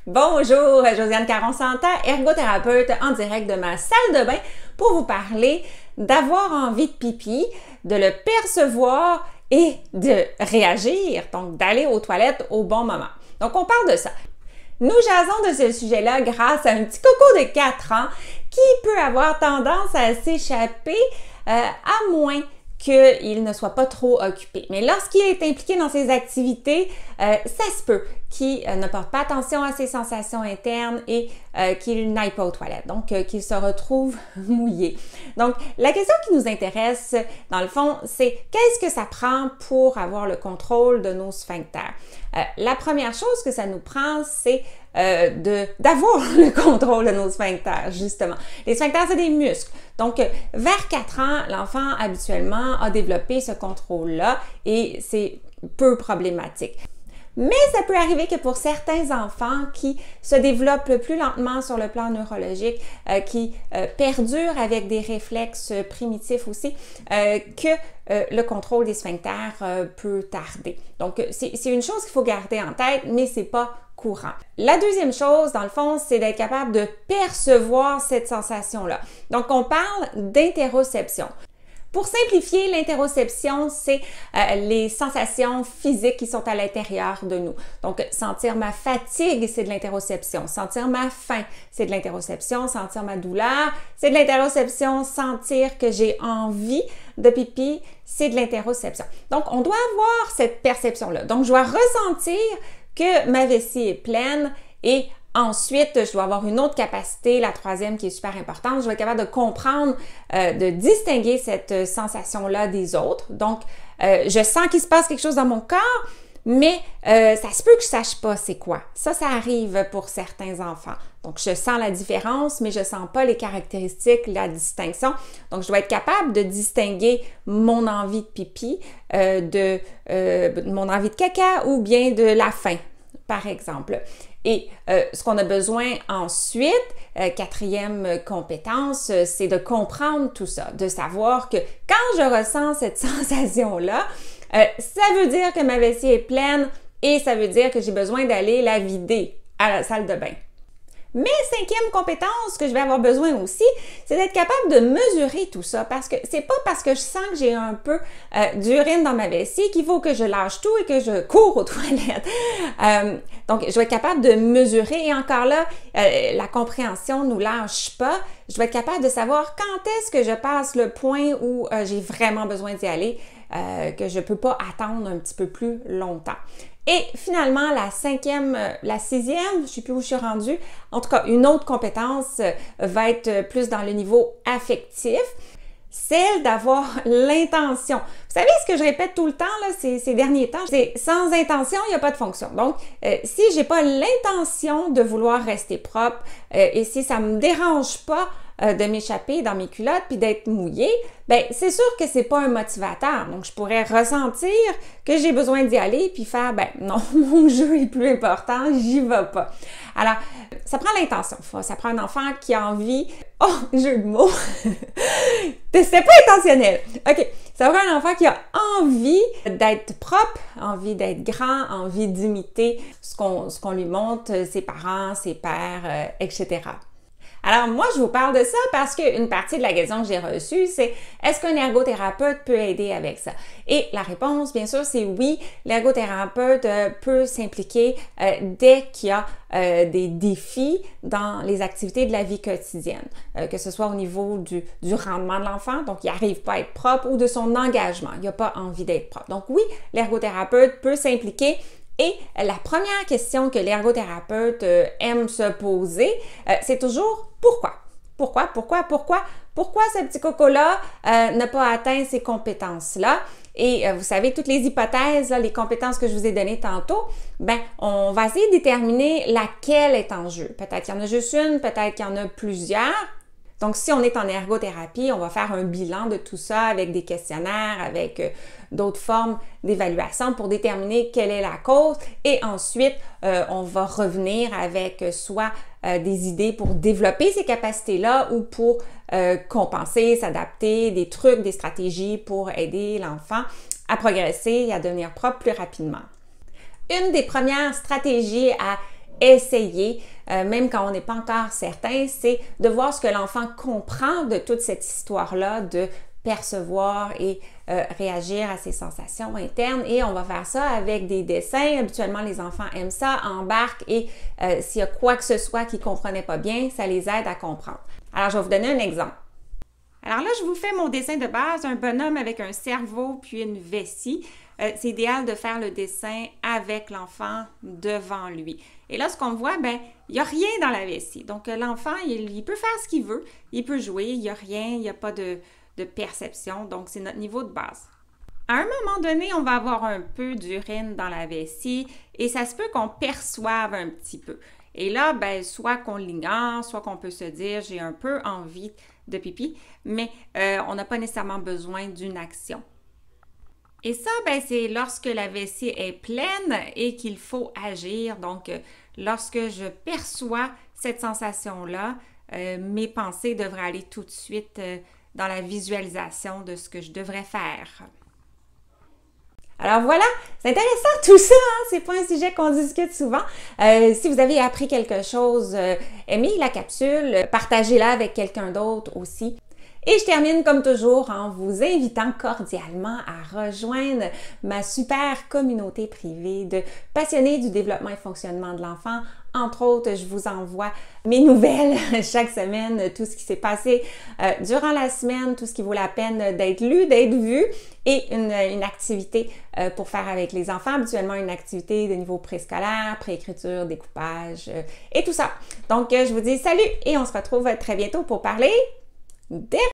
Bonjour, Josiane Caron-Santa, ergothérapeute en direct de ma salle de bain pour vous parler d'avoir envie de pipi, de le percevoir et de réagir, donc d'aller aux toilettes au bon moment. Donc, on parle de ça. Nous jasons de ce sujet-là grâce à un petit coco de 4 ans qui peut avoir tendance à s'échapper à moins qu'il ne soit pas trop occupé. Mais lorsqu'il est impliqué dans ses activités, ça se peut qu'il ne porte pas attention à ses sensations internes et qu'il n'aille pas aux toilettes, donc qu'il se retrouve mouillé. Donc, la question qui nous intéresse, dans le fond, c'est qu'est-ce que ça prend pour avoir le contrôle de nos sphincters? La première chose que ça nous prend, c'est d'avoir le contrôle de nos sphincters, justement. Les sphincters, c'est des muscles. Donc, vers 4 ans, l'enfant, habituellement, a développé ce contrôle-là et c'est peu problématique. Mais ça peut arriver que pour certains enfants qui se développent plus lentement sur le plan neurologique, qui perdurent avec des réflexes primitifs aussi, que le contrôle des sphincters peut tarder. Donc, c'est une chose qu'il faut garder en tête, mais c'est pas courant. La deuxième chose, dans le fond, c'est d'être capable de percevoir cette sensation-là. Donc, on parle d'interoception. Pour simplifier, l'interoception, c'est les sensations physiques qui sont à l'intérieur de nous. Donc, sentir ma fatigue, c'est de l'interoception. Sentir ma faim, c'est de l'interoception. Sentir ma douleur, c'est de l'interoception. Sentir que j'ai envie de pipi, c'est de l'interoception. Donc, on doit avoir cette perception-là. Donc, je dois ressentir que ma vessie est pleine et ensuite, je dois avoir une autre capacité, la troisième qui est super importante. Je dois être capable de comprendre, de distinguer cette sensation-là des autres. Donc, je sens qu'il se passe quelque chose dans mon corps, mais ça se peut que je sache pas c'est quoi. Ça arrive pour certains enfants. Donc, je sens la différence, mais je sens pas les caractéristiques, la distinction. Donc, je dois être capable de distinguer mon envie de pipi de mon envie de caca ou bien de la faim, par exemple. Et ce qu'on a besoin ensuite, quatrième compétence, c'est de comprendre tout ça, de savoir que quand je ressens cette sensation-là, ça veut dire que ma vessie est pleine et ça veut dire que j'ai besoin d'aller la vider à la salle de bain. Mais cinquième compétence que je vais avoir besoin aussi, c'est d'être capable de mesurer tout ça parce que c'est pas parce que je sens que j'ai un peu d'urine dans ma vessie qu'il faut que je lâche tout et que je cours aux toilettes. Donc, je vais être capable de mesurer et encore là, la compréhension nous lâche pas. Je vais être capable de savoir quand est-ce que je passe le point où j'ai vraiment besoin d'y aller, que je peux pas attendre un petit peu plus longtemps. Et finalement, la sixième, je sais plus où je suis rendue, en tout cas, une autre compétence va être plus dans le niveau affectif, celle d'avoir l'intention. Vous savez ce que je répète tout le temps là, ces derniers temps, c'est sans intention, il n'y a pas de fonction. Donc, si j'ai pas l'intention de vouloir rester propre et si ça me dérange pas de m'échapper dans mes culottes puis d'être mouillée, ben c'est sûr que c'est pas un motivateur. Donc je pourrais ressentir que j'ai besoin d'y aller puis faire ben non, mon jeu est plus important, j'y vais pas. Alors, ça prend l'intention. Ça prend un enfant qui a envie. Oh, jeu de mots. C'était pas intentionnel. OK, ça prend un enfant qui a envie d'être propre, envie d'être grand, envie d'imiter ce qu'on lui montre, ses parents, ses pères, etc. Alors, moi, je vous parle de ça parce qu'une partie de la question que j'ai reçue, c'est est-ce qu'un ergothérapeute peut aider avec ça? Et la réponse, bien sûr, c'est oui. L'ergothérapeute peut s'impliquer dès qu'il y a des défis dans les activités de la vie quotidienne, que ce soit au niveau du rendement de l'enfant, donc il n'arrive pas à être propre, ou de son engagement, il n'a pas envie d'être propre. Donc oui, l'ergothérapeute peut s'impliquer. Et la première question que l'ergothérapeute aime se poser, c'est toujours pourquoi? Pourquoi ce petit coco-là n'a pas atteint ces compétences-là? Et vous savez, toutes les hypothèses, là, les compétences que je vous ai données tantôt, ben, on va essayer de déterminer laquelle est en jeu. Peut-être qu'il y en a juste une, peut-être qu'il y en a plusieurs. Donc, si on est en ergothérapie, on va faire un bilan de tout ça avec des questionnaires, avec d'autres formes d'évaluation pour déterminer quelle est la cause. Et ensuite, on va revenir avec soit des idées pour développer ces capacités-là ou pour compenser, s'adapter, des trucs, des stratégies pour aider l'enfant à progresser et à devenir propre plus rapidement. Une des premières stratégies à essayer, même quand on n'est pas encore certain, c'est de voir ce que l'enfant comprend de toute cette histoire-là, de percevoir et réagir à ses sensations internes. Et on va faire ça avec des dessins. Habituellement, les enfants aiment ça, embarquent et s'il y a quoi que ce soit qu'ils ne comprenaient pas bien, ça les aide à comprendre. Alors, je vais vous donner un exemple. Alors là, je vous fais mon dessin de base, un bonhomme avec un cerveau puis une vessie. C'est idéal de faire le dessin avec l'enfant devant lui. Et là, ce qu'on voit, ben, il n'y a rien dans la vessie. Donc, l'enfant, il peut faire ce qu'il veut, il peut jouer, il n'y a rien, il n'y a pas de perception. Donc, c'est notre niveau de base. À un moment donné, on va avoir un peu d'urine dans la vessie et ça se peut qu'on perçoive un petit peu. Et là, ben, soit qu'on l'ignore, soit qu'on peut se dire « j'ai un peu envie de pipi », mais on n'a pas nécessairement besoin d'une action. Et ça, ben, c'est lorsque la vessie est pleine et qu'il faut agir. Donc, lorsque je perçois cette sensation-là, mes pensées devraient aller tout de suite dans la visualisation de ce que je devrais faire. Alors voilà, c'est intéressant tout ça, hein? C'est pas un sujet qu'on discute souvent. Si vous avez appris quelque chose, aimez la capsule, partagez-la avec quelqu'un d'autre aussi. Et je termine comme toujours en vous invitant cordialement à rejoindre ma super communauté privée de passionnés du développement et fonctionnement de l'enfant. Entre autres, je vous envoie mes nouvelles chaque semaine, tout ce qui s'est passé durant la semaine, tout ce qui vaut la peine d'être lu, d'être vu et une activité pour faire avec les enfants, habituellement une activité de niveau préscolaire, préécriture, découpage et tout ça. Donc, je vous dis salut et on se retrouve très bientôt pour parler